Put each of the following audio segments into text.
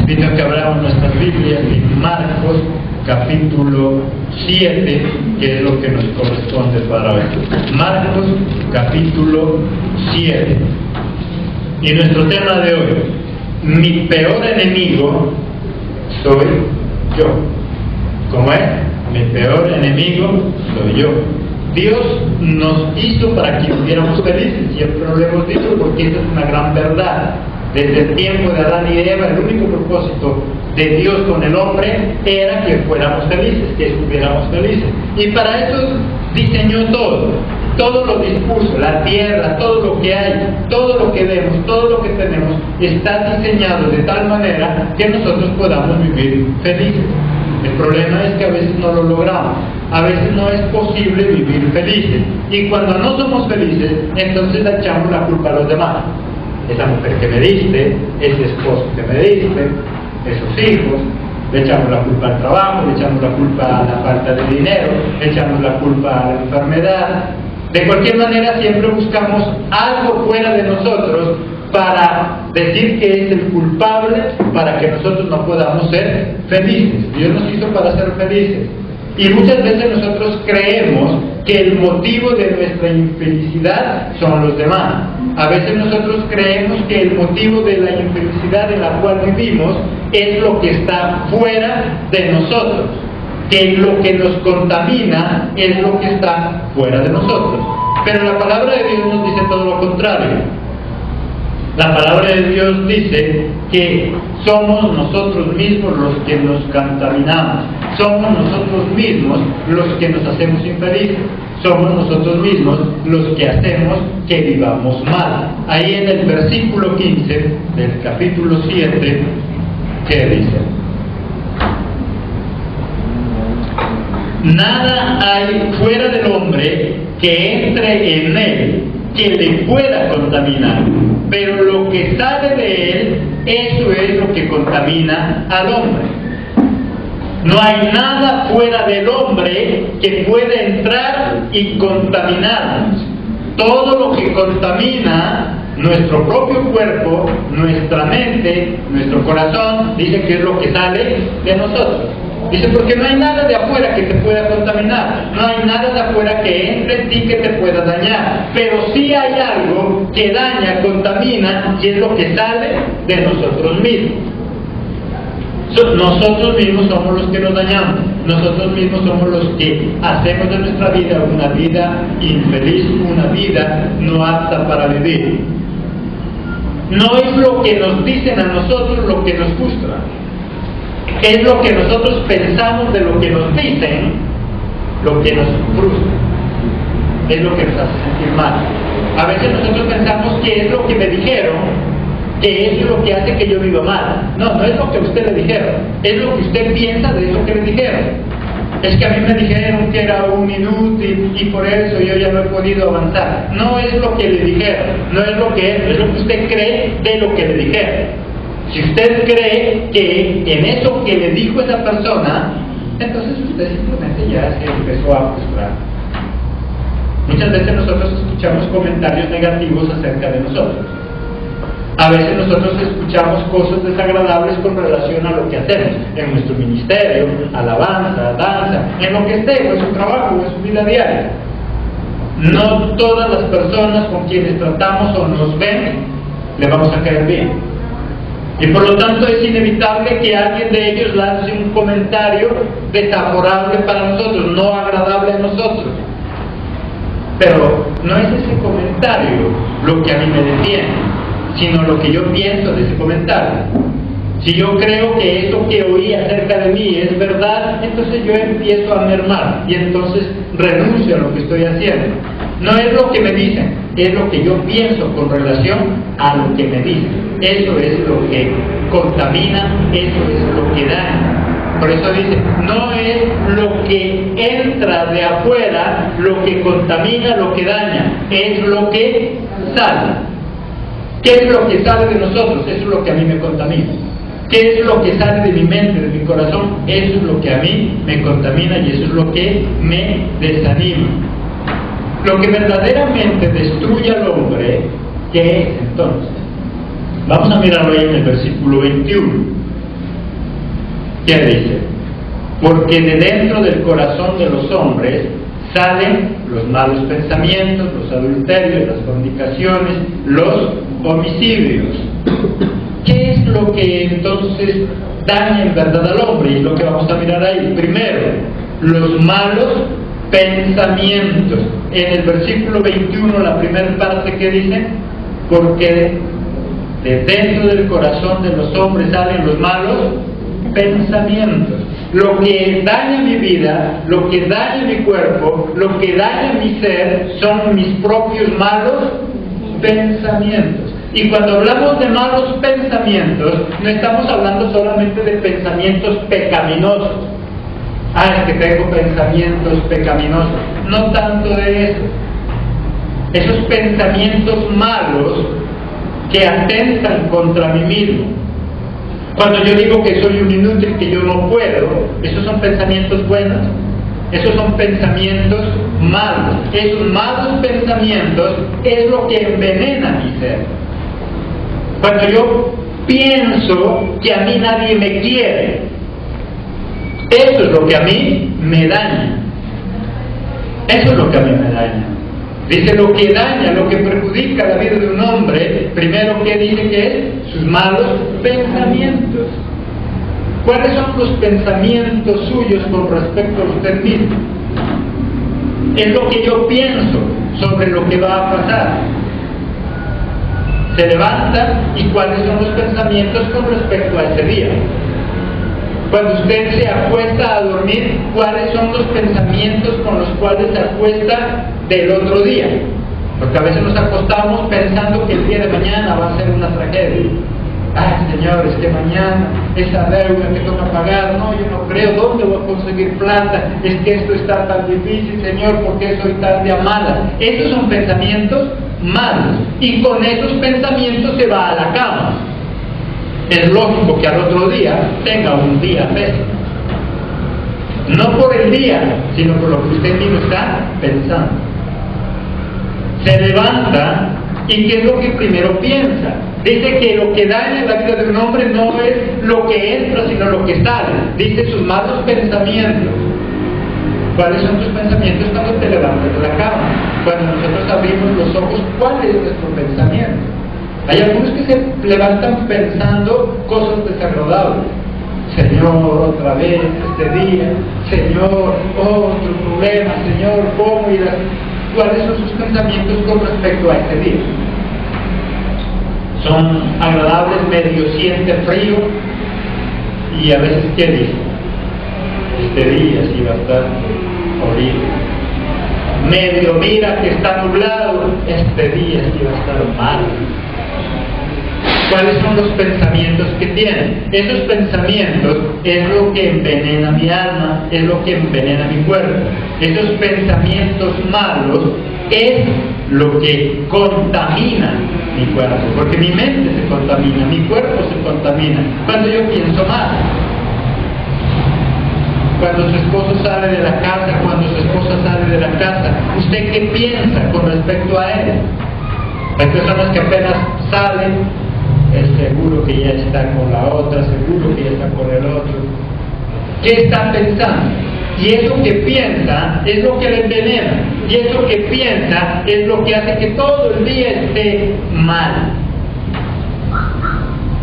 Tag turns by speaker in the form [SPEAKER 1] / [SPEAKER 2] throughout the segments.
[SPEAKER 1] invito a que abramos nuestras Biblias en Marcos capítulo 7, que es lo que nos corresponde para hoy. Marcos capítulo 7. Y nuestro tema de hoy: mi peor enemigo soy yo. ¿Cómo es? Mi peor enemigo soy yo. Dios nos hizo para que viviéramos felices, siempre lo hemos dicho, porque esa es una gran verdad. Desde el tiempo de Adán y Eva, el único propósito de Dios con el hombre era que fuéramos felices, que estuviéramos felices. Y para eso diseñó todo lo dispuso, la tierra, todo lo que hay, todo lo que vemos, todo lo que tenemos, está diseñado de tal manera que nosotros podamos vivir felices. El problema es que a veces no lo logramos, a veces no es posible vivir felices. Y cuando no somos felices, entonces le echamos la culpa a los demás. Esa mujer que me diste, ese esposo que me diste, esos hijos, le echamos la culpa al trabajo, le echamos la culpa a la falta de dinero, le echamos la culpa a la enfermedad. De cualquier manera, siempre buscamos algo fuera de nosotros para decir que es el culpable para que nosotros no podamos ser felices. Dios nos hizo para ser felices. Y muchas veces nosotros creemos que el motivo de nuestra infelicidad son los demás. A veces nosotros creemos que el motivo de la infelicidad en la cual vivimos es lo que está fuera de nosotros, que lo que nos contamina es lo que está fuera de nosotros. Pero la palabra de Dios nos dice todo lo contrario. La palabra de Dios dice que somos nosotros mismos los que nos contaminamos, somos nosotros mismos los que nos hacemos infelices, somos nosotros mismos los que hacemos que vivamos mal. Ahí en el versículo 15 del capítulo 7, ¿qué dice? Nada hay fuera del hombre que entre en él que le pueda contaminar, pero lo que sale de él, eso es lo que contamina al hombre. No hay nada fuera del hombre que pueda entrar y contaminarnos. Todo lo que contamina nuestro propio cuerpo, nuestra mente, nuestro corazón, dice que es lo que sale de nosotros. Dice, porque no hay nada de afuera que te pueda contaminar, no hay nada de afuera que entre en ti que te pueda dañar, pero sí hay algo que daña, contamina, y es lo que sale de nosotros mismos. Nosotros mismos somos los que nos dañamos, nosotros mismos somos los que hacemos de nuestra vida una vida infeliz, una vida no apta para vivir. No es lo que nos dicen a nosotros lo que nos frustra. Es lo que nosotros pensamos de lo que nos dicen, lo que nos frustra, es lo que nos hace sentir mal. A veces nosotros pensamos que es lo que me dijeron, que es lo que hace que yo viva mal. No, no es lo que a usted le dijeron, es lo que usted piensa de eso que le dijeron. Es que a mí me dijeron que era un inútil y por eso yo ya no he podido avanzar. No es lo que le dijeron, no es lo que es lo que usted cree de lo que le dijeron. Si usted cree que en eso que le dijo esa persona, entonces usted simplemente ya se empezó a frustrar. Muchas veces nosotros escuchamos comentarios negativos acerca de nosotros. A veces nosotros escuchamos cosas desagradables con relación a lo que hacemos, en nuestro ministerio, alabanza, danza, en lo que esté, en su trabajo, en su vida diaria. No todas las personas con quienes tratamos o nos ven, le vamos a caer bien. Y por lo tanto es inevitable que alguien de ellos lance un comentario desfavorable para nosotros, no agradable a nosotros. Pero no es ese comentario lo que a mí me detiene, sino lo que yo pienso de ese comentario. Si yo creo que eso que oí acerca de mí es verdad, entonces yo empiezo a mermar y entonces renuncio a lo que estoy haciendo. No es lo que me dicen, es lo que yo pienso con relación a lo que me dicen. Eso es lo que contamina, eso es lo que daña. Por eso dice, no es lo que entra de afuera lo que contamina, lo que daña, es lo que sale. ¿Qué es lo que sale de nosotros? Eso es lo que a mí me contamina. ¿Qué es lo que sale de mi mente, de mi corazón? Eso es lo que a mí me contamina y eso es lo que me desanima. Lo que verdaderamente destruye al hombre, ¿qué es entonces? Vamos a mirarlo ahí en el versículo 21. ¿Qué dice? Porque de dentro del corazón de los hombres salen los malos pensamientos, los adulterios, las fornicaciones, los homicidios. ¿Qué es lo que entonces daña en verdad al hombre? Y lo que vamos a mirar ahí. Primero, los malos pensamientos. En el versículo 21, la primera parte que dice, porque de dentro del corazón de los hombres salen los malos pensamientos. Lo que daña mi vida, lo que daña mi cuerpo, lo que daña mi ser, son mis propios malos pensamientos. Y cuando hablamos de malos pensamientos, no estamos hablando solamente de pensamientos pecaminosos. Es que tengo pensamientos pecaminosos. No tanto de eso. Esos pensamientos malos que atentan contra mí mismo. Cuando yo digo que soy un inútil, que yo no puedo, esos son pensamientos buenos. Esos son pensamientos malos. Esos malos pensamientos es lo que envenena mi ser. Cuando yo pienso que a mí nadie me quiere, eso es lo que a mí me daña. Eso es lo que a mí me daña. Dice lo que daña, lo que perjudica la vida de un hombre, primero que dice que es sus malos pensamientos. ¿Cuáles son los pensamientos suyos con respecto a usted mismo? Es lo que yo pienso sobre lo que va a pasar. Se levanta y cuáles son los pensamientos con respecto a ese día. Cuando usted se acuesta a dormir, ¿cuáles son los pensamientos con los cuales se acuesta del otro día? Porque a veces nos acostamos pensando que el día de mañana va a ser una tragedia. Señor, es que mañana esa deuda que toca pagar, no, yo no creo, ¿dónde voy a conseguir plata? Es que esto está tan difícil, Señor, ¿por qué soy tan de amada? Esos son pensamientos malos, y con esos pensamientos se va a la cama. Es lógico que al otro día tenga un día pésimo. No por el día, sino por lo que usted mismo está pensando. Se levanta, ¿y qué es lo que primero piensa? Dice que lo que daña en la vida de un hombre no es lo que entra, sino lo que sale. Dice sus malos pensamientos. ¿Cuáles son tus pensamientos cuando te levantas de la cama? Cuando nosotros abrimos los ojos, ¿cuál es nuestro pensamiento? Hay algunos que se levantan pensando cosas desagradables. Señor, otra vez este día. Señor, otro problema. Señor, ¿cómo irás? ¿Cuáles son sus pensamientos con respecto a este día? Son agradables, medio siente frío, y a veces ¿qué dice? Este día sí va a estar horrible. Medio mira que está nublado, este día sí va a estar mal. ¿Cuáles son los pensamientos que tienen? Esos pensamientos es lo que envenena mi alma, es lo que envenena mi cuerpo. Esos pensamientos malos es lo que contamina mi cuerpo, porque mi mente se contamina, mi cuerpo se contamina cuando yo pienso mal. Cuando su esposo sale de la casa, cuando su esposa sale de la casa, ¿usted qué piensa con respecto a él? Hay personas que apenas salen, es seguro que ya está con la otra, seguro que ya está con el otro. ¿Qué está pensando? Y eso que piensa es lo que le envenena. Y eso que piensa es lo que hace que todo el día esté mal.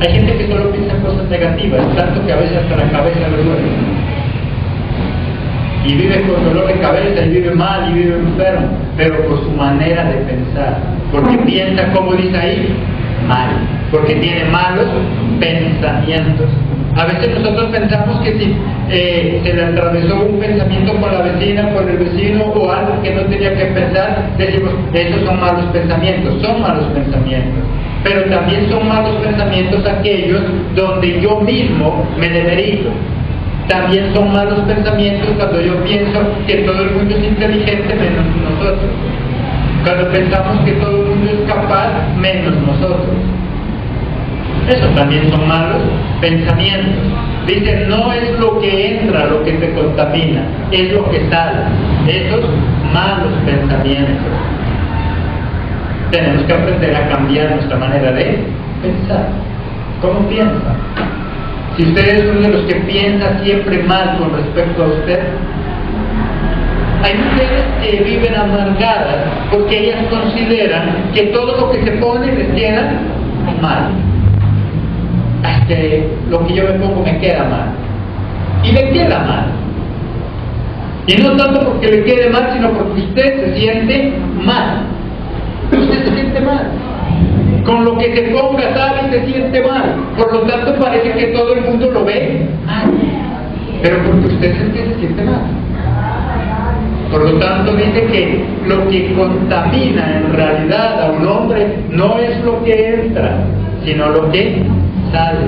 [SPEAKER 1] Hay gente que solo piensa cosas negativas, tanto que a veces hasta la cabeza le duele. Y vive con dolor de cabeza, y vive mal, y vive enfermo, pero por su manera de pensar. Porque piensa, como dice ahí, mal. Porque tiene malos pensamientos. A veces nosotros pensamos que si se le atravesó un pensamiento con la vecina, con el vecino, o algo que no tenía que pensar, decimos, esos son malos pensamientos. Son malos pensamientos. Pero también son malos pensamientos aquellos donde yo mismo me demerito. También son malos pensamientos cuando yo pienso que todo el mundo es inteligente menos nosotros. Cuando pensamos que todo el mundo es capaz menos nosotros. Esos también son malos pensamientos. Dice, no es lo que entra lo que te contamina, es lo que sale. Esos malos pensamientos. Tenemos que aprender a cambiar nuestra manera de pensar. ¿Cómo piensa? Si usted es uno de los que piensa siempre mal con respecto a usted, hay mujeres que viven amargadas porque ellas consideran que todo lo que se pone les queda mal. Lo que yo me pongo me queda mal. Y le queda mal. Y no tanto porque le quede mal, sino porque usted se siente mal. Usted se siente mal. Con lo que se ponga, sabe, y se siente mal. Por lo tanto, parece que todo el mundo lo ve mal. Pero porque usted es el que se siente mal. Por lo tanto, dice que lo que contamina en realidad a un hombre no es lo que entra, sino lo que sale.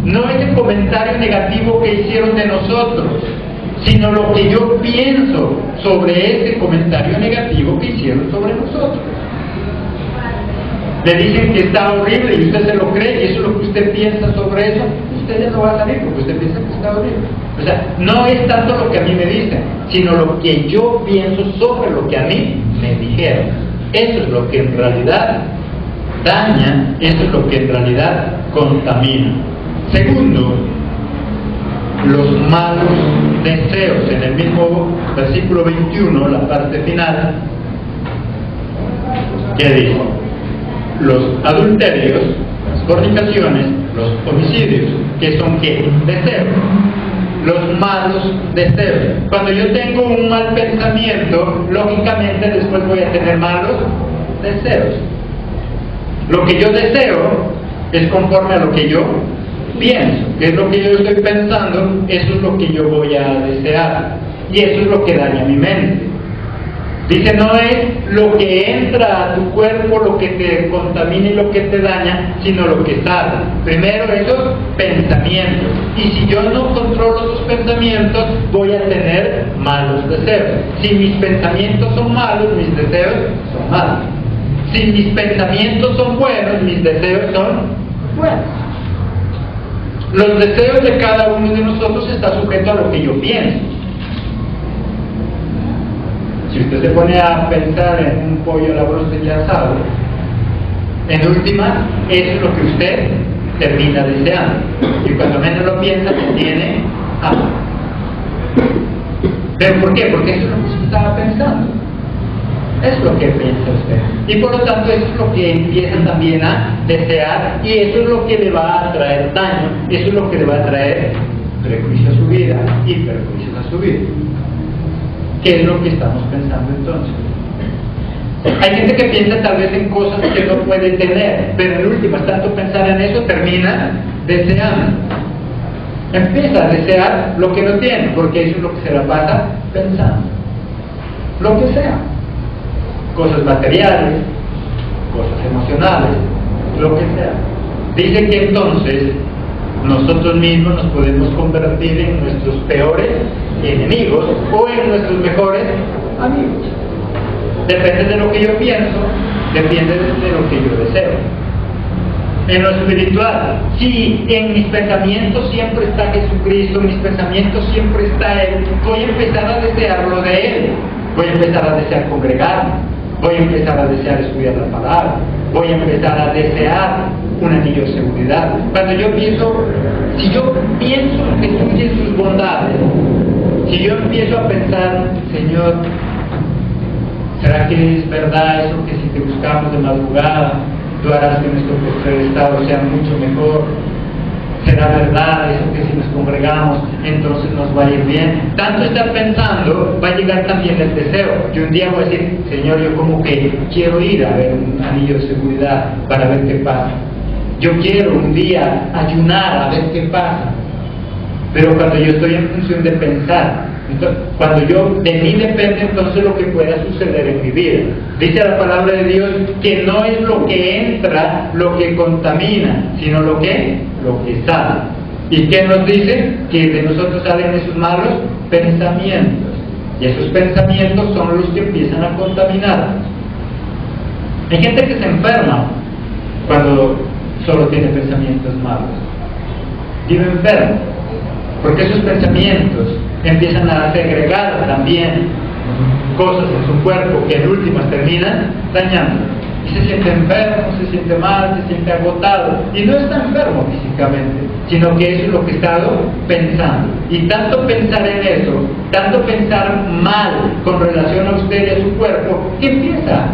[SPEAKER 1] No es el comentario negativo que hicieron de nosotros, sino lo que yo pienso sobre ese comentario negativo que hicieron sobre nosotros. Le dicen que está horrible y usted se lo cree, y eso es lo que usted piensa sobre eso, usted ya no va a salir porque usted piensa que está horrible. O sea, no es tanto lo que a mí me dicen, sino lo que yo pienso sobre lo que a mí me dijeron. Eso es lo que en realidad daña, eso es lo que en realidad contamina. Segundo, los malos deseos. En el mismo versículo 21, la parte final, ¿qué dice? Los adulterios, las fornicaciones, los homicidios, que son ¿qué? Deseos. Los malos deseos. Cuando yo tengo un mal pensamiento, lógicamente después voy a tener malos deseos. Lo que yo deseo es conforme a lo que yo pienso. ¿Qué es lo que yo estoy pensando? Eso es lo que yo voy a desear. Y eso es lo que daña mi mente. Dice, no es lo que entra a tu cuerpo lo que te contamina y lo que te daña, sino lo que sale. Primero esos pensamientos. Y si yo no controlo esos pensamientos, voy a tener malos deseos. Si mis pensamientos son malos, mis deseos son malos. Si mis pensamientos son buenos, mis deseos son buenos. Los deseos de cada uno de nosotros está sujeto a lo que yo pienso. Si usted se pone a pensar en un pollo a la broster asado, en última, eso es lo que usted termina deseando. Y cuando menos lo piensa, se tiene hambre. ¿Pero por qué? Porque eso es lo que usted estaba pensando. Es lo que piensa usted. Y por lo tanto, eso es lo que empieza también a desear, y eso es lo que le va a traer daño, eso es lo que le va a traer prejuicio a su vida y perjuicios a su vida. ¿Qué es lo que estamos pensando entonces? Hay gente que piensa tal vez en cosas que no puede tener, pero en últimas, tanto pensar en eso termina deseando. Empieza a desear lo que no tiene, porque eso es lo que se la pasa pensando. Lo que sea. Cosas materiales, cosas emocionales, lo que sea. Dice que entonces nosotros mismos nos podemos convertir en nuestros peores enemigos o en nuestros mejores amigos. Depende de lo que yo pienso, depende de lo que yo deseo. En lo espiritual, si en mis pensamientos siempre está Jesucristo, en mis pensamientos siempre está Él, voy a empezar a desear lo de Él, voy a empezar a desear congregarme, voy a empezar a desear estudiar la palabra, voy a empezar a desear un anillo de seguridad. Cuando yo pienso, si yo pienso en Jesús y en sus bondades, si yo empiezo a pensar, Señor, ¿será que es verdad eso que si te buscamos de madrugada, tú harás que nuestro postrer estado sea mucho mejor? ¿Será verdad eso que si nos congregamos, entonces nos va a ir bien? Tanto estar pensando, va a llegar también el deseo. Y un día voy a decir, Señor, yo como que quiero ir a ver un anillo de seguridad para ver qué pasa. Yo quiero un día ayunar a ver qué pasa. Pero cuando yo estoy en función de pensar, entonces, cuando yo de mí depende entonces lo que pueda suceder en mi vida. Dice la palabra de Dios que no es lo que entra lo que contamina, sino lo que sale. ¿Y qué nos dice? Que de nosotros salen esos malos pensamientos. Y esos pensamientos son los que empiezan a contaminar. Hay gente que se enferma cuando solo tiene pensamientos malos. Vive enfermo, porque esos pensamientos empiezan a segregar también cosas en su cuerpo que en últimas terminan dañando. y se siente enfermo, se siente mal, se siente agotado, y no está enfermo físicamente, sino que eso es lo que he estado pensando. Y tanto pensar en eso, tanto pensar mal con relación a usted y a su cuerpo, que empieza.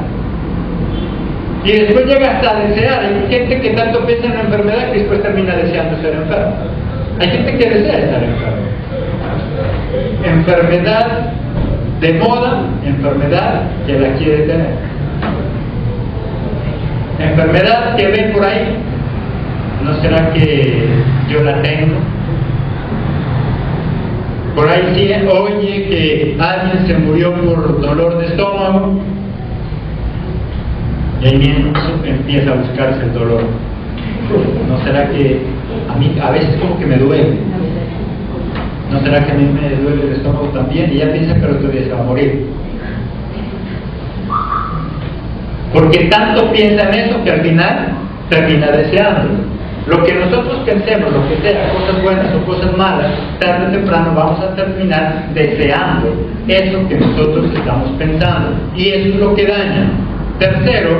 [SPEAKER 1] Y después llega hasta a desear. Hay gente que tanto piensa en la enfermedad que después termina deseando ser enfermo. Hay gente que desea estar enfermo. Enfermedad de moda, enfermedad que la quiere tener. Enfermedad que ven por ahí, ¿no será que yo la tengo? Por ahí sí oye que alguien se murió por dolor de estómago, y ahí mismo empieza a buscarse el dolor. ¿No será que a mí a veces como que me duele? ¿No será que a mí me duele el estómago también? Y ya piensa que el otro día se va a morir. Porque tanto piensa en eso que al final termina deseando. Lo que nosotros pensemos, lo que sea, cosas buenas o cosas malas, tarde o temprano vamos a terminar deseando eso que nosotros estamos pensando. Y eso es lo que daña. Tercero,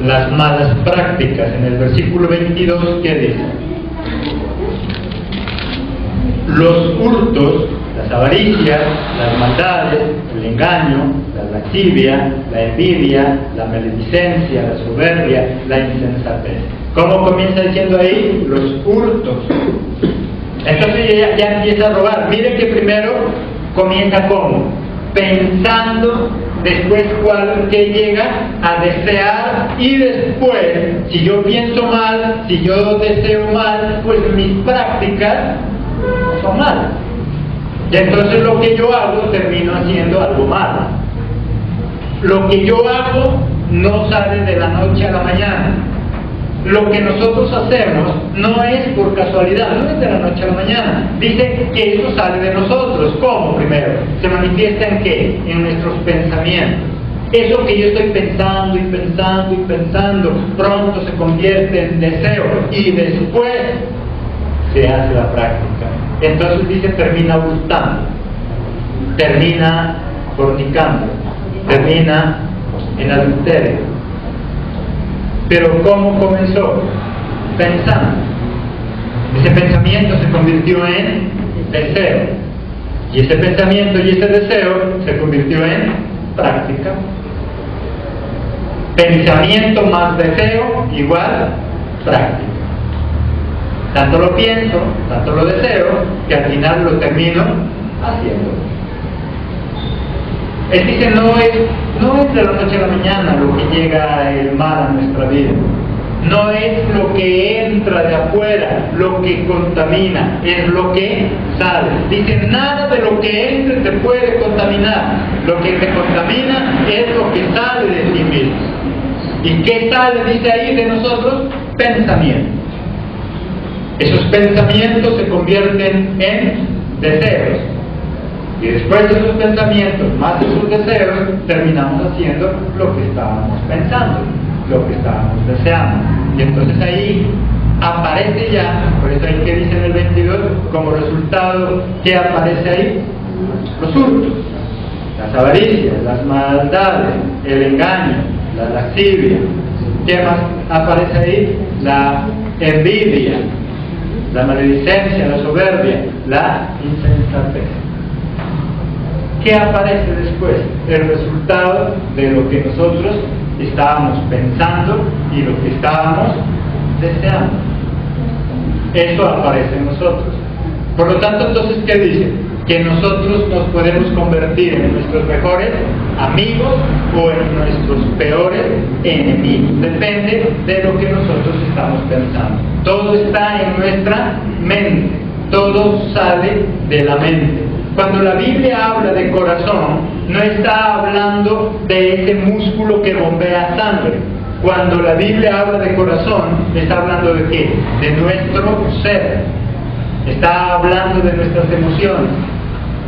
[SPEAKER 1] las malas prácticas. En el versículo 22, ¿qué dice? Los hurtos, las avaricias, las maldades, el engaño, la lascivia, la envidia, la maledicencia, la soberbia, la insensatez. ¿Cómo comienza diciendo ahí? Los hurtos. Entonces ya empieza a robar. Miren que primero comienza como pensando, después que llega a desear, y después, si yo pienso mal, si yo deseo mal, pues mis prácticas son malas. Y entonces lo que yo hago termino haciendo algo malo. Lo que yo hago no sale de la noche a la mañana. Lo que nosotros hacemos no es por casualidad, no es de la noche a la mañana. Dice que eso sale de nosotros. ¿Cómo? Primero, se manifiesta en ¿qué? En nuestros pensamientos. Eso que yo estoy pensando y pensando y pensando, pronto se convierte en deseo y después se hace la práctica. Entonces dice, termina hurtando, termina fornicando, termina en adulterio. Pero ¿cómo comenzó? Pensando. Ese pensamiento se convirtió en deseo. Y ese pensamiento y ese deseo se convirtió en práctica. Pensamiento más deseo igual práctica. Tanto lo pienso, tanto lo deseo, que al final lo termino haciendo. Él dice, no es de la noche a la mañana lo que llega el mal a nuestra vida. No es lo que entra de afuera lo que contamina, es lo que sale. Dice, nada de lo que entre te puede contaminar. Lo que te contamina es lo que sale de ti mismo. ¿Y qué sale, dice ahí, de nosotros? Pensamientos. Esos pensamientos se convierten en deseos. Y después de esos pensamientos, más de esos deseos, terminamos haciendo lo que estábamos pensando, lo que estábamos deseando. Y entonces ahí aparece ya, por eso ahí que dice en el 22, como resultado, ¿qué aparece ahí? Los hurtos, las avaricias, las maldades, el engaño, la lascivia. ¿Qué más aparece ahí? La envidia, la maledicencia, la soberbia, la insensatez. ¿Qué aparece después? El resultado de lo que nosotros estábamos pensando y lo que estábamos deseando. Eso aparece en nosotros. Por lo tanto, entonces, ¿qué dice? Que nosotros nos podemos convertir en nuestros mejores amigos o en nuestros peores enemigos. Depende de lo que nosotros estamos pensando. Todo está en nuestra mente. Todo sale de la mente. Cuando la Biblia habla de corazón, no está hablando de ese músculo que bombea sangre. Cuando la Biblia habla de corazón, está hablando de ¿qué? De nuestro ser. Está hablando de nuestras emociones.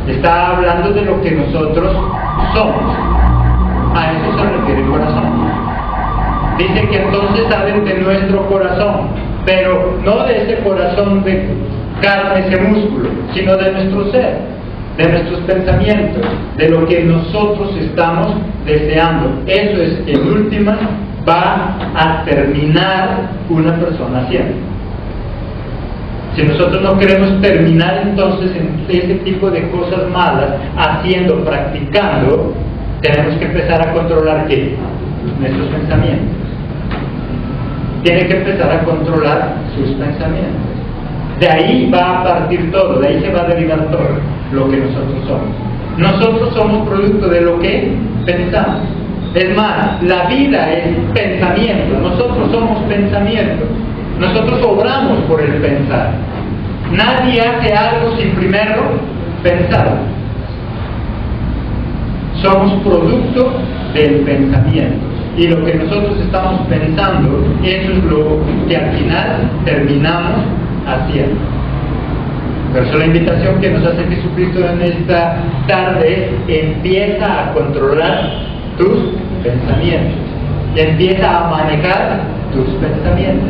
[SPEAKER 1] Está hablando de lo que nosotros somos. A eso se refiere el corazón. Dice que entonces salen de nuestro corazón, pero no de ese corazón de carne, ese músculo, sino de nuestro ser, de nuestros pensamientos, de lo que nosotros estamos deseando. Eso es, en última, va a terminar una persona haciendo. Si nosotros no queremos terminar entonces en ese tipo de cosas malas, haciendo, practicando, tenemos que empezar a controlar ¿qué? Nuestros pensamientos. Tiene que empezar a controlar sus pensamientos. De ahí va a partir todo, de ahí se va a derivar todo lo que nosotros somos. Nosotros somos producto de lo que pensamos. Es más, la vida es pensamiento, nosotros somos pensamiento. Nosotros obramos por el pensar. Nadie hace algo sin primero pensar. Somos producto del pensamiento. Y lo que nosotros estamos pensando, eso es lo que al final terminamos haciendo. Por eso la invitación que nos hace Jesucristo en esta tarde es: empieza a controlar tus pensamientos. Empieza a manejar tus pensamientos.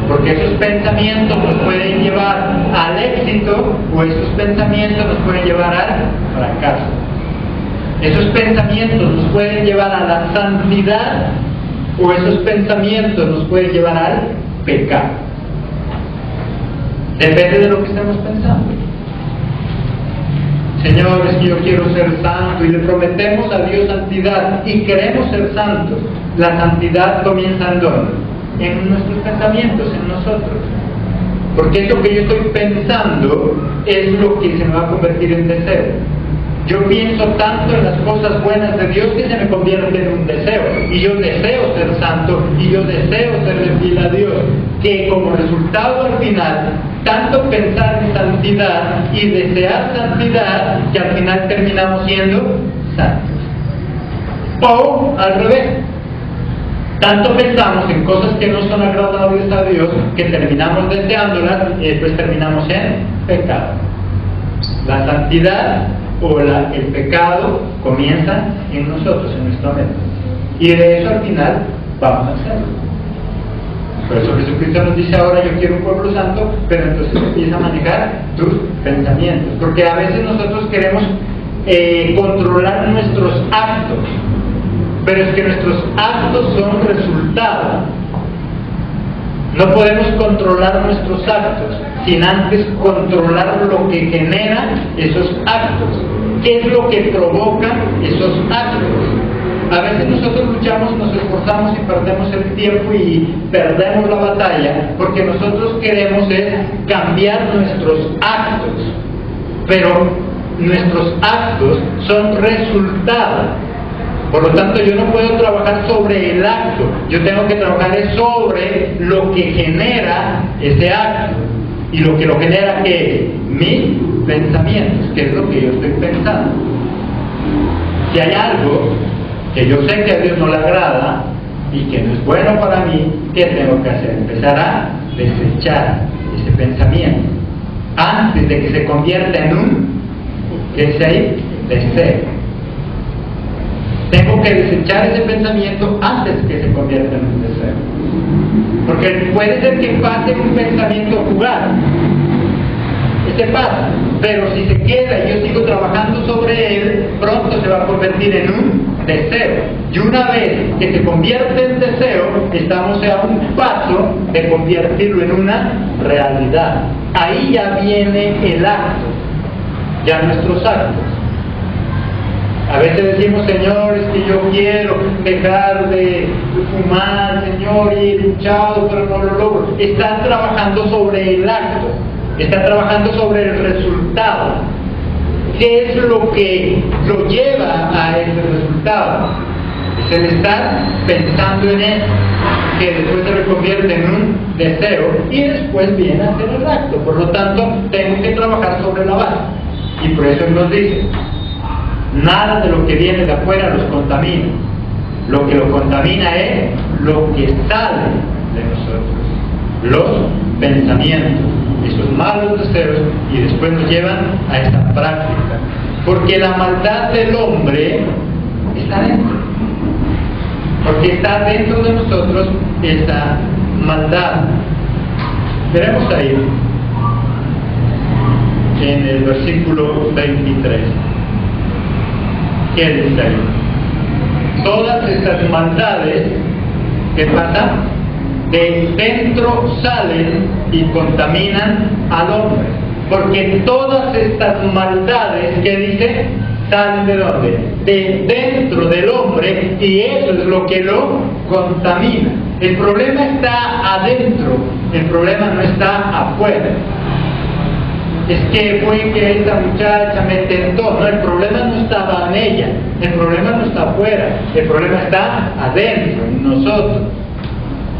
[SPEAKER 1] Porque esos pensamientos nos pueden llevar al éxito o esos pensamientos nos pueden llevar al fracaso. Esos pensamientos nos pueden llevar a la santidad o esos pensamientos nos pueden llevar al pecado. Depende de lo que estemos pensando. Señor, es que yo quiero ser santo y le prometemos a Dios santidad y queremos ser santos. La santidad comienza ¿en dónde? En nuestros pensamientos, en nosotros. Porque eso que yo estoy pensando es lo que se me va a convertir en deseo. Yo pienso tanto en las cosas buenas de Dios que se me convierte en un deseo. Y yo deseo ser santo y yo deseo serle fiel a Dios. Que como resultado al final, tanto pensar en santidad y desear santidad, que al final terminamos siendo santos. O al revés. Tanto pensamos en cosas que no son agradables a Dios que terminamos deseándolas y después terminamos en pecado. La santidad o el pecado comienza en nosotros, en nuestra mente. Y de eso al final vamos a hacerlo. Por eso Jesucristo nos dice ahora: yo quiero un pueblo santo, pero entonces empieza a manejar tus pensamientos. Porque a veces nosotros queremos controlar nuestros actos. Pero es que nuestros actos son resultados. No podemos controlar nuestros actos sin antes controlar lo que genera esos actos. ¿Qué es lo que provoca esos actos? A veces nosotros luchamos, nos esforzamos y perdemos el tiempo y perdemos la batalla porque nosotros queremos cambiar nuestros actos. Pero nuestros actos son resultados. Por lo tanto, yo no puedo trabajar sobre el acto, yo tengo que trabajar sobre lo que genera ese acto. Y lo que lo genera, ¿qué es? Mis pensamientos, que es lo que yo estoy pensando. Si hay algo que yo sé que a Dios no le agrada y que no es bueno para mí, ¿qué tengo que hacer? Empezar a desechar ese pensamiento antes de que se convierta en ¿qué es ahí? Deseo. Tengo que desechar ese pensamiento antes que se convierta en un deseo. Porque puede ser que pase un pensamiento fugaz. Ese pasa. Pero si se queda y yo sigo trabajando sobre él, pronto se va a convertir en un deseo. Y una vez que se convierte en deseo, estamos a un paso de convertirlo en una realidad. Ahí ya viene el acto. Ya nuestros actos. A veces decimos: Señor, es que yo quiero dejar de fumar, Señor, y he luchado, pero no lo logro. Están trabajando sobre el acto, están trabajando sobre el resultado. ¿Qué es lo que lo lleva a ese resultado? Es el estar pensando en eso, que después se reconvierte en un deseo y después viene a hacer el acto. Por lo tanto, tengo que trabajar sobre la base. Y por eso Él nos dice: nada de lo que viene de afuera los contamina. Lo que lo contamina es lo que sale de nosotros. Los pensamientos, esos malos deseos, y después nos llevan a esta práctica. Porque la maldad del hombre está dentro. Porque está dentro de nosotros esta maldad. Veremos ahí en el versículo 23. ¿Qué dice ahí? Todas estas maldades ¿qué pasa? De dentro salen y contaminan al hombre. Porque todas estas maldades que dice, salen ¿de dónde? De dentro del hombre, y eso es lo que lo contamina. El problema está adentro, el problema no está afuera. Es que fue que esta muchacha me tentó. No, el problema no estaba en ella, el problema no está afuera, el problema está adentro, en nosotros.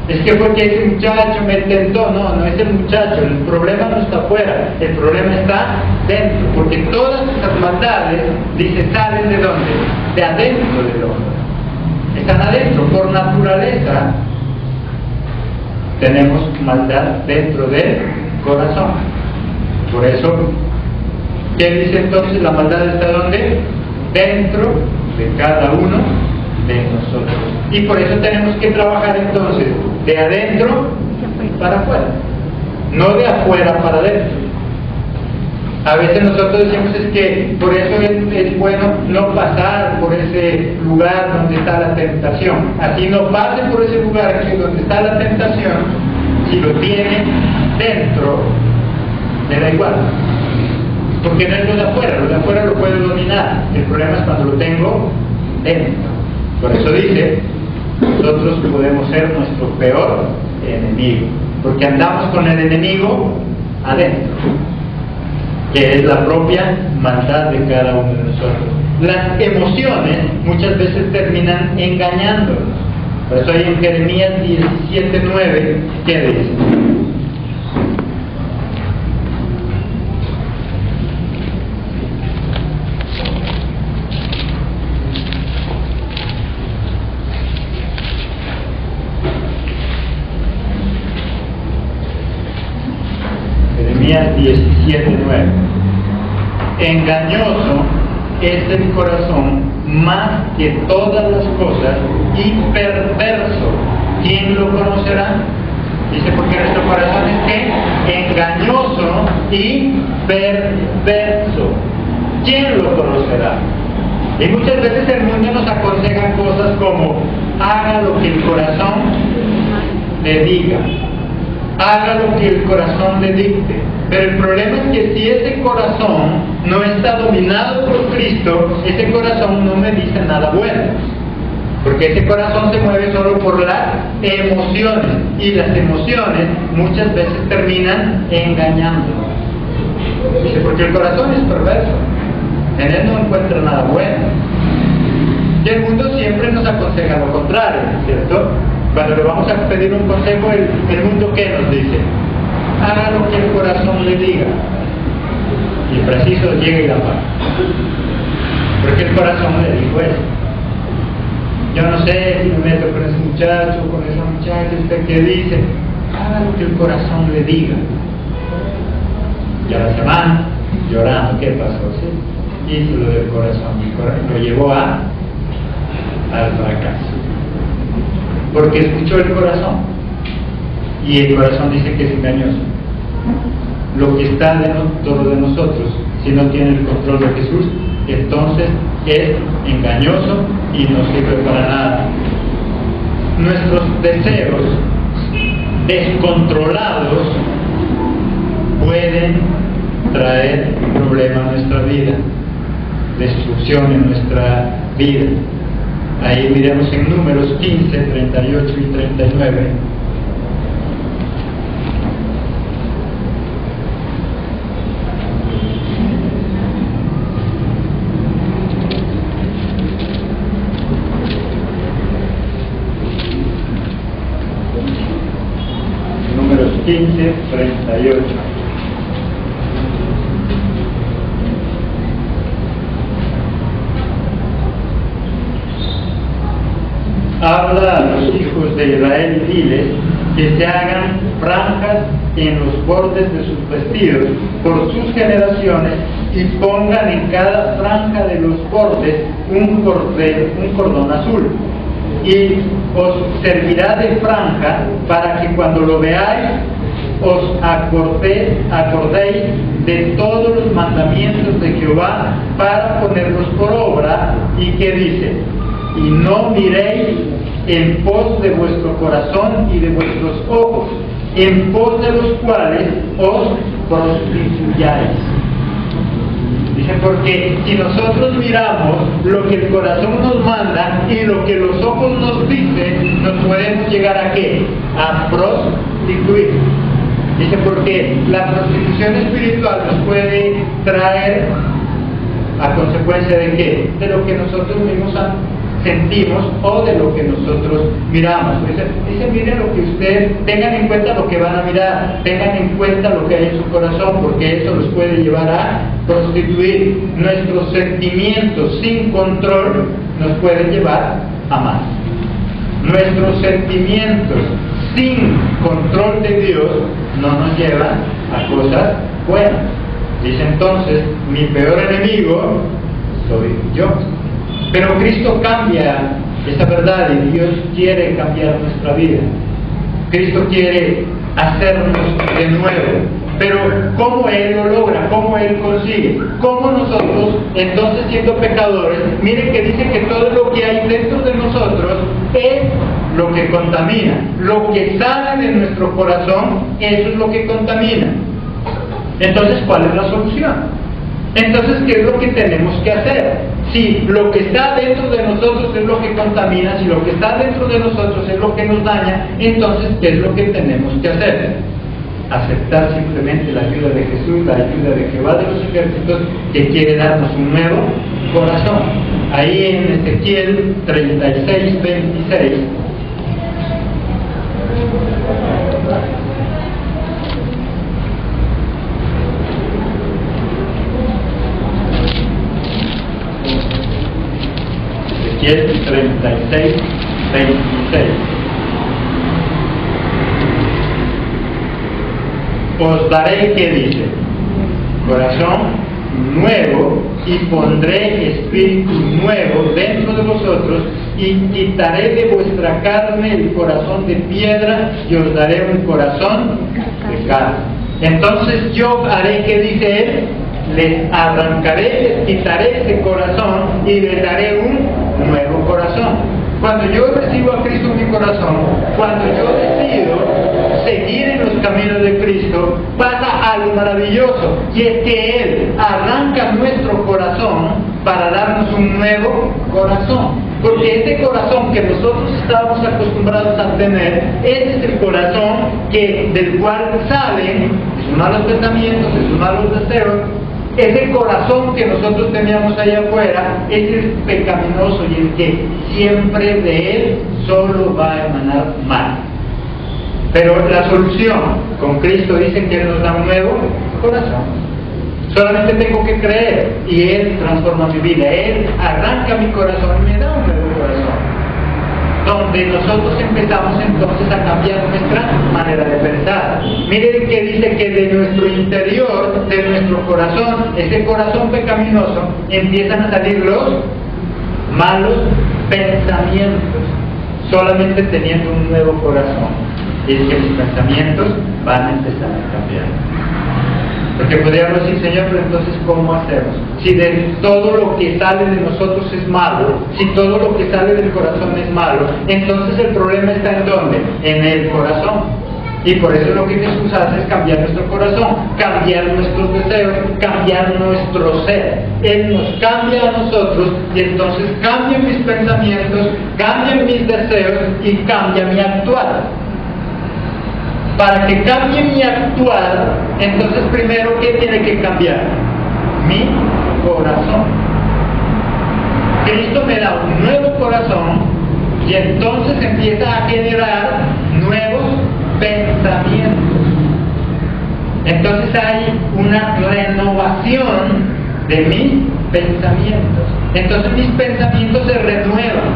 [SPEAKER 1] Es que fue que ese muchacho me tentó. No, no es el muchacho, el problema no está afuera, el problema está dentro, porque todas estas maldades, dice, salen ¿de dónde? De adentro del hombre. Están adentro, por naturaleza. Tenemos maldad dentro del corazón. Por eso, ¿qué dice entonces? La maldad está ¿dónde? Dentro de cada uno de nosotros. Y por eso tenemos que trabajar entonces de adentro para afuera, no de afuera para adentro. A veces nosotros decimos es que por eso es bueno no pasar por ese lugar donde está la tentación. Así no pase por ese lugar donde está la tentación, si lo tiene dentro, me da igual. Porque no es lo de afuera lo puedo dominar. El problema es cuando lo tengo dentro. Por eso dice, nosotros podemos ser nuestro peor enemigo, porque andamos con el enemigo adentro, que es la propia maldad de cada uno de nosotros. Las emociones muchas veces terminan engañándonos. Por eso hay en Jeremías 17:9, ¿qué dice? Jeremías 17:9. Engañoso es el corazón más que todas las cosas y perverso. ¿Quién lo conocerá? Dice, porque nuestro corazón es que engañoso y perverso. ¿Quién lo conocerá? Y muchas veces el mundo nos aconseja cosas como haga lo que el corazón le diga, haga lo que el corazón le dicte. Pero el problema es que si ese corazón no está dominado por Cristo, ese corazón no me dice nada bueno. Porque ese corazón se mueve solo por las emociones. Y las emociones muchas veces terminan engañando. Dice, porque el corazón es perverso. En él no encuentra nada bueno. Y el mundo siempre nos aconseja lo contrario, ¿cierto? Cuando le vamos a pedir un consejo, el mundo ¿qué nos dice? Haga lo que el corazón le diga. Y preciso llega y la paz. Porque el corazón le dijo eso. Yo no sé si me meto con ese muchacho, con esa muchacha, ¿usted qué dice? Haga lo que el corazón le diga. Y a la semana, llorando, ¿qué pasó? ¿Sí? Hizo lo del corazón, lo llevó al fracaso. Porque escuchó el corazón. Y el corazón dice que es engañoso. Lo que está dentro de nosotros, si no tiene el control de Jesús, entonces es engañoso y no sirve para nada. Nuestros deseos descontrolados pueden traer problemas a nuestra vida, destrucción en nuestra vida. Ahí miremos en Números 15, 38 y 39. Números 15, 38. Habla a los hijos de Israel y diles que se hagan franjas en los bordes de sus vestidos por sus generaciones y pongan en cada franja de los bordes un cordón azul. Y os servirá de franja para que cuando lo veáis os acordéis de todos los mandamientos de Jehová para ponerlos por obra. Y que dice, y no miréis en pos de vuestro corazón y de vuestros ojos, en pos de los cuales os prostituyáis. Dice, porque si nosotros miramos lo que el corazón nos manda y lo que los ojos nos dicen, nos podemos llegar ¿a qué? A prostituir. Dice, porque la prostitución espiritual nos puede traer a consecuencia de qué? De lo que nosotros mismos sentimos o de lo que nosotros miramos. Dice, miren lo que ustedes, tengan en cuenta lo que van a mirar, tengan en cuenta lo que hay en su corazón, porque eso los puede llevar a prostituir. Nuestros sentimientos sin control nos pueden llevar a más. Nuestros sentimientos sin control de Dios no nos llevan a cosas buenas. Dice entonces, mi peor enemigo soy yo. Pero Cristo cambia esa verdad y Dios quiere cambiar nuestra vida. Cristo quiere hacernos de nuevo. Pero ¿cómo Él lo logra? ¿Cómo Él consigue? ¿Cómo nosotros, entonces siendo pecadores, miren que dice que todo lo que hay dentro de nosotros es lo que contamina? Lo que sale de nuestro corazón, eso es lo que contamina. Entonces, ¿cuál es la solución? Entonces, ¿qué es lo que tenemos que hacer? Si lo que está dentro de nosotros es lo que contamina, si lo que está dentro de nosotros es lo que nos daña, entonces, ¿qué es lo que tenemos que hacer? Aceptar simplemente la ayuda de Jesús, la ayuda de Jehová de los ejércitos, que quiere darnos un nuevo corazón. Ahí en Ezequiel 36, 26. Ezequiel 36, 26. Os daré, ¿qué dice? Corazón nuevo, y pondré espíritu nuevo dentro de vosotros, y quitaré de vuestra carne el corazón de piedra, y os daré un corazón de carne. Entonces yo haré, ¿qué dice él? Les arrancaré, les quitaré ese corazón y les daré un nuevo corazón. Cuando yo recibo a Cristo en mi corazón, cuando yo decido seguir en los caminos de Cristo, pasa algo maravilloso, y es que Él arranca nuestro corazón para darnos un nuevo corazón. Porque ese corazón que nosotros estábamos acostumbrados a tener, ese es el corazón del cual salen sus malos pensamientos, de sus malos deseos. Ese corazón que nosotros teníamos allá afuera es el pecaminoso y el que siempre de él solo va a emanar mal. Pero la solución con Cristo dice que Él nos da un nuevo corazón. Solamente tengo que creer y Él transforma mi vida. Él arranca mi corazón y me da un nuevo corazón, donde nosotros empezamos entonces a cambiar nuestra manera de pensar. Miren que dice que de nuestro interior, de nuestro corazón, ese corazón pecaminoso, empiezan a salir los malos pensamientos, solamente teniendo un nuevo corazón. Y es que mis pensamientos van a empezar a cambiar. Porque podríamos decir, Señor, pero entonces ¿cómo hacemos? Si de todo lo que sale de nosotros es malo, si todo lo que sale del corazón es malo, entonces el problema está ¿en dónde? En el corazón. Y por eso lo que Jesús hace es cambiar nuestro corazón, cambiar nuestros deseos, cambiar nuestro ser. Él nos cambia a nosotros y entonces cambia mis pensamientos, cambia mis deseos y cambia mi actuar. Para que cambie mi actuar, entonces primero, ¿qué tiene que cambiar? Mi corazón. Cristo me da un nuevo corazón y entonces empieza a generar nuevos pensamientos. Entonces hay una renovación de mis pensamientos. Entonces mis pensamientos se renuevan.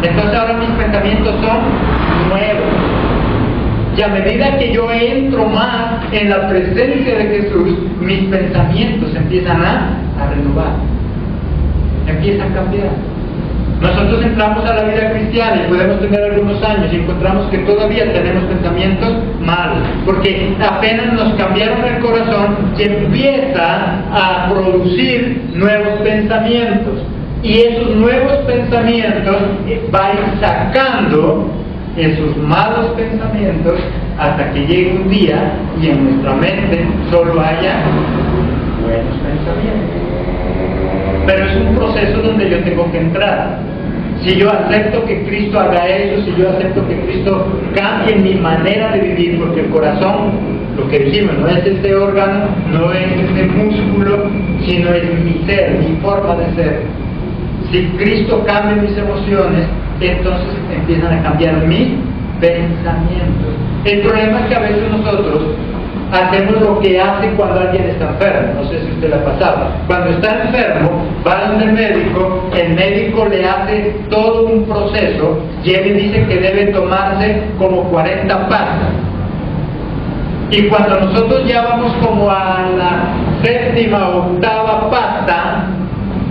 [SPEAKER 1] Entonces ahora mis pensamientos son nuevos. Y a medida que yo entro más en la presencia de Jesús, mis pensamientos empiezan a renovar, empiezan a cambiar. Nosotros entramos a la vida cristiana y podemos tener algunos años y encontramos que todavía tenemos pensamientos malos, porque apenas nos cambiaron el corazón y empieza a producir nuevos pensamientos. Y esos nuevos pensamientos va a ir sacando esos malos pensamientos hasta que llegue un día y en nuestra mente solo haya buenos pensamientos. Pero es un proceso donde yo tengo que entrar. Si yo acepto que Cristo haga eso, si yo acepto que Cristo cambie mi manera de vivir, porque el corazón, lo que dijimos, no es este órgano, no es este músculo, sino es mi ser, mi forma de ser. Si Cristo cambia mis emociones, entonces empiezan a cambiar mis pensamientos. El problema es que a veces nosotros hacemos lo que hace cuando alguien está enfermo. No sé si usted le ha pasado. Cuando está enfermo, va donde el médico le hace todo un proceso y él le dice que debe tomarse como 40 pastas. Y cuando nosotros ya vamos como a la 7ª o 8ª pasta,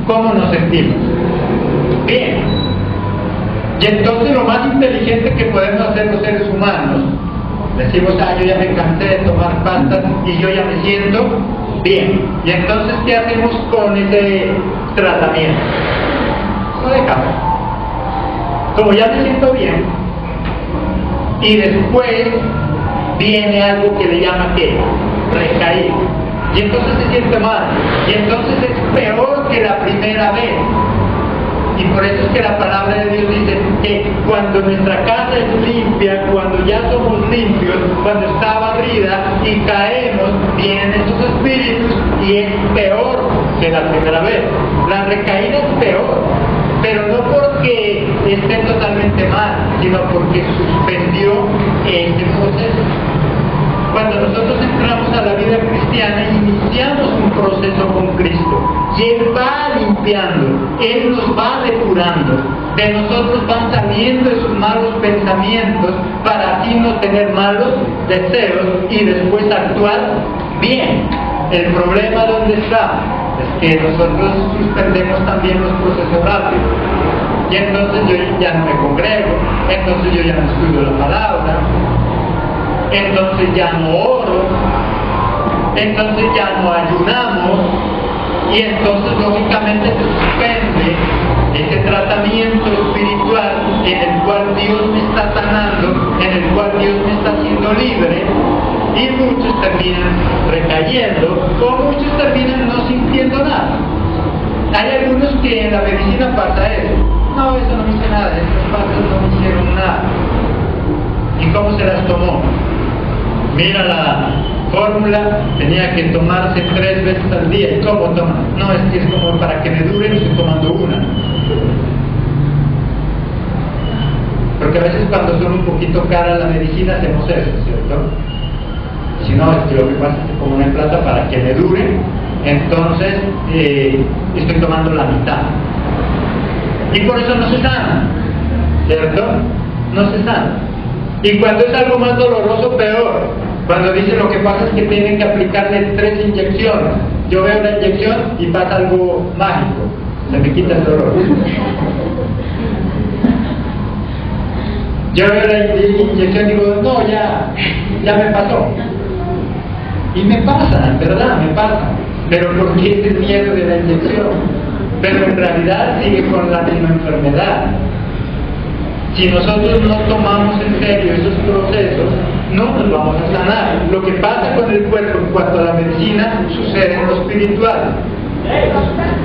[SPEAKER 1] ¿cómo nos sentimos? Bien. Y entonces lo más inteligente que podemos hacer los seres humanos, decimos, yo ya me cansé de tomar pastas y yo ya me siento bien. Y entonces, ¿qué hacemos con ese tratamiento? Lo dejamos. Como ya me siento bien, y después viene algo que le llama ¿qué? Recaída. Y entonces se siente mal. Y entonces es peor que la primera vez. Y por eso es que la palabra de Dios dice que cuando nuestra casa es limpia, cuando ya somos limpios, cuando está barrida y caemos, vienen esos espíritus y es peor que la primera vez. La recaída es peor, pero no porque esté totalmente mal, sino porque suspendió este proceso. Cuando nosotros entramos a la vida cristiana, iniciamos un proceso con Cristo. Y Él va limpiando, Él nos va depurando. De nosotros van saliendo esos malos pensamientos para así no tener malos deseos y después actuar bien. El problema ¿dónde está? Es que nosotros suspendemos también los procesos rápidos. Y entonces yo ya no me congrego, entonces yo ya no estudio la palabra, entonces ya no oro, entonces ya no ayunamos, y entonces lógicamente se suspende ese tratamiento espiritual en el cual Dios me está sanando, en el cual Dios me está haciendo libre, y muchos terminan recayendo, o muchos terminan no sintiendo nada. Hay algunos que en la medicina pasa eso. No, eso no me hizo nada, estas pastas no me hicieron nada. ¿Y cómo se las tomó? Mira la fórmula, tenía que tomarse 3 veces al día. ¿Y cómo toma? No, es que es como para que me dure, no estoy tomando una. Porque a veces cuando son un poquito cara la medicina hacemos eso, ¿cierto? Si no, es que lo que pasa es que como no hay plata para que me dure, entonces estoy tomando la mitad. Y por eso no se sana, ¿cierto? No se sana. Y cuando es algo más doloroso, peor. Cuando dicen lo que pasa es que tienen que aplicarle 3 inyecciones. Yo veo la inyección y pasa algo mágico. Se me quita el dolor. Yo veo la inyección y digo, no, ya me pasó. Y me pasa, ¿verdad? Me pasa. Pero ¿por qué ese miedo de la inyección? Pero en realidad sigue con la misma enfermedad. Si nosotros no tomamos en serio esos procesos, no nos vamos a sanar. Lo que pasa con el cuerpo en cuanto a la medicina sucede en lo espiritual.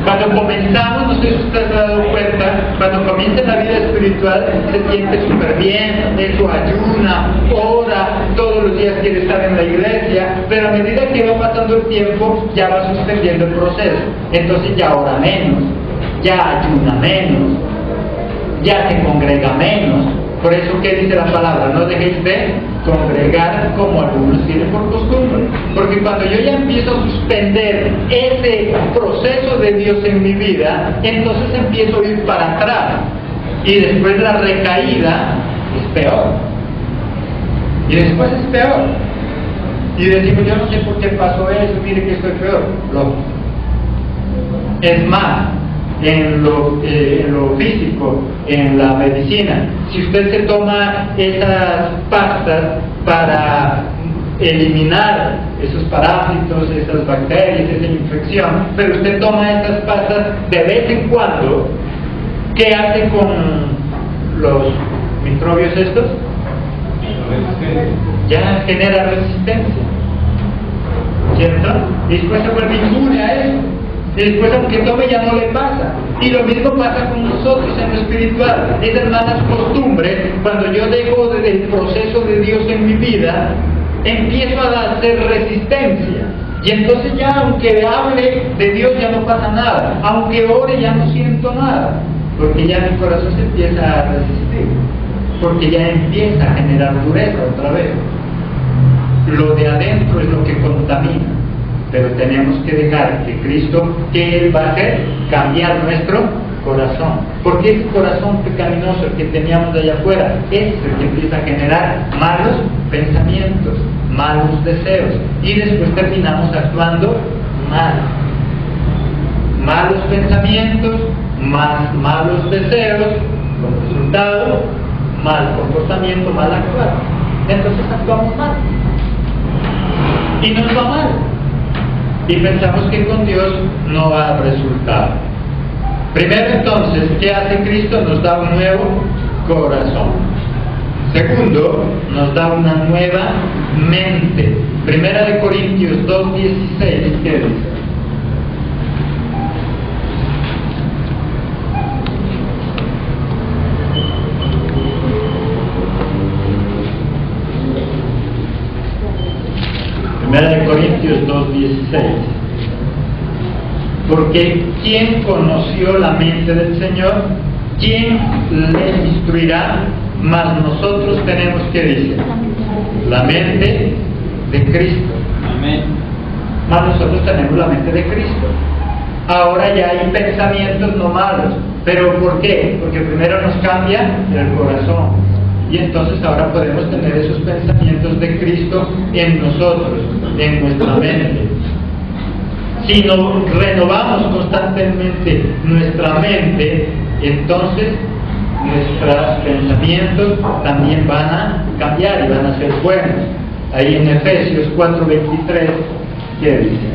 [SPEAKER 1] Cuando comenzamos, no sé si usted se ha dado cuenta, cuando comienza la vida espiritual se siente súper bien, eso ayuna, ora, todos los días quiere estar en la iglesia, pero a medida que va pasando el tiempo ya va suspendiendo el proceso. Entonces ya ora menos, ya ayuna menos, ya se congrega menos. Por eso, ¿qué dice la palabra? No dejéis de congregar como algunos tienen por costumbre. Porque cuando yo ya empiezo a suspender ese proceso de Dios en mi vida, entonces empiezo a ir para atrás. Y después la recaída es peor. Y después es peor. Y decimos, yo no sé por qué pasó eso, mire que estoy peor. Es más, en lo físico, en la medicina, si usted se toma esas pastas para eliminar esos parásitos, esas bacterias, esa infección, pero usted toma estas pastas de vez en cuando. ¿Qué hace con los microbios estos? Ya genera resistencia, ¿cierto? Y después se vuelve inmune a eso. Y después, aunque tome, ya no le pasa. Y lo mismo pasa con nosotros en lo espiritual. Esas malas costumbres, cuando yo dejo el proceso de Dios en mi vida, empiezo a hacer resistencia. Y entonces ya, aunque hable de Dios, ya no pasa nada. Aunque ore, ya no siento nada. Porque ya mi corazón se empieza a resistir. Porque ya empieza a generar dureza otra vez. Lo de adentro es lo que contamina. Pero tenemos que dejar que Cristo, que Él va a hacer, cambiar nuestro corazón. Porque ese corazón pecaminoso, el que teníamos de allá afuera, es el que empieza a generar malos pensamientos, malos deseos. Y después terminamos actuando mal. Malos pensamientos, más malos deseos, como resultado, mal comportamiento, mal actuar. Entonces actuamos mal. Y nos va mal. Y pensamos que con Dios no va a resultar. Primero, entonces, ¿qué hace Cristo? Nos da un nuevo corazón. Segundo, nos da una nueva mente. Primera de Corintios 2:16, ¿qué dice? Primera de Corintios 2:16. Porque ¿quién conoció la mente del Señor? ¿Quién le instruirá? Mas nosotros tenemos, ¿qué dice? La mente de Cristo.
[SPEAKER 2] Amén.
[SPEAKER 1] Mas nosotros tenemos la mente de Cristo. Ahora ya hay pensamientos no malos. ¿Pero por qué? Porque primero nos cambia el corazón. Y entonces ahora podemos tener esos pensamientos de Cristo en nosotros, en nuestra mente. Si nos renovamos constantemente nuestra mente, entonces nuestros pensamientos también van a cambiar y van a ser buenos. Ahí en Efesios 4:23, ¿qué dice?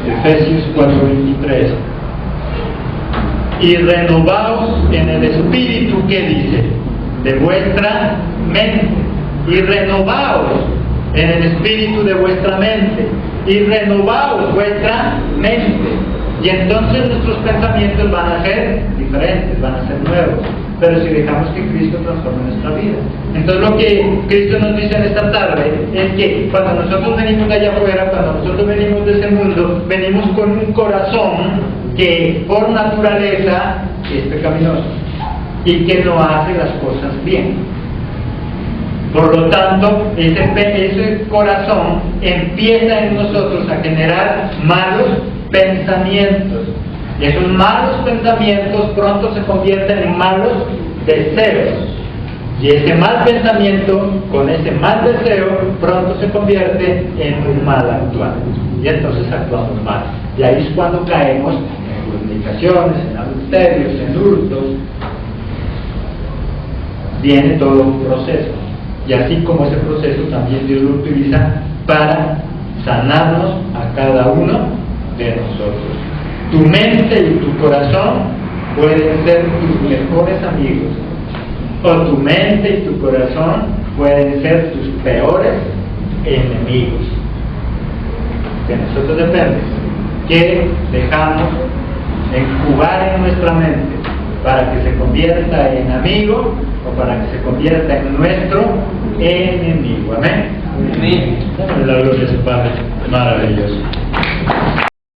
[SPEAKER 1] Efesios 4:23. Y renovaos en el espíritu, que dice, de vuestra mente. Y renovaos en el espíritu de vuestra mente. Y renovaos vuestra mente. Y entonces nuestros pensamientos van a ser diferentes, van a ser nuevos. Pero si dejamos que Cristo transforme nuestra vida. Entonces lo que Cristo nos dice en esta tarde es que cuando nosotros venimos de allá afuera, cuando nosotros venimos de ese mundo, venimos con un corazón que por naturaleza es pecaminoso y que no hace las cosas bien. Por lo tanto, ese corazón empieza en nosotros a generar malos pensamientos. Y esos malos pensamientos pronto se convierten en malos deseos. Y ese mal pensamiento, con ese mal deseo, pronto se convierte en un mal actuar. Y entonces actuamos mal. Y ahí es cuando caemos en fornicaciones, en adulterios, en hurtos. Viene todo un proceso. Y así como ese proceso también Dios lo utiliza para sanarnos a cada uno de nosotros. Tu mente y tu corazón pueden ser tus mejores amigos, o tu mente y tu corazón pueden ser tus peores enemigos. De nosotros depende qué dejamos incubar en nuestra mente para que se convierta en amigo o para que se convierta en nuestro enemigo. Amén.
[SPEAKER 2] Amén.
[SPEAKER 1] La gloria de su Padre maravilloso.